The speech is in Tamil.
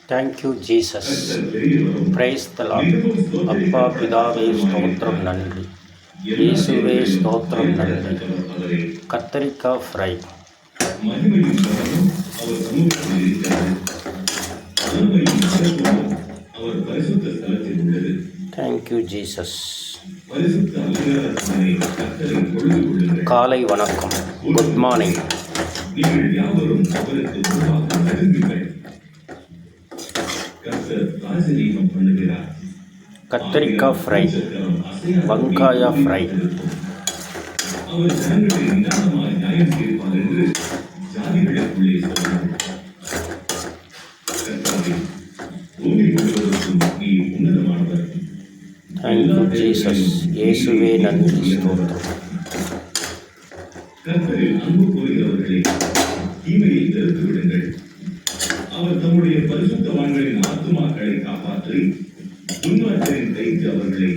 Thank you Jesus. Praise the Lord. அப்பா பிதாவே ஸ்தோத்திரம், நன்றி. இயேசுவே ஸ்தோத்திரம், நன்றி. கத்தரிக்காய் ஃப்ரை. Thank you Jesus. காலை வணக்கம். Good morning. கத்தரிக்காய் ஃப்ரை, வெங்காய ஃப்ரை. Thank you Jesus. இயேசுவே நன்றி, ஸ்தோத்திரம். கர்த்தரில் அன்பு கூறுகிறவர்களே, தீமையை வெறுத்து விடுங்கள். அவர் தம்முடைய பரிசுத்தவான்களின் ஆத்துமாக்களை காப்பாற்றி துன்மார்க்கரின் கைக்கு அவர்களை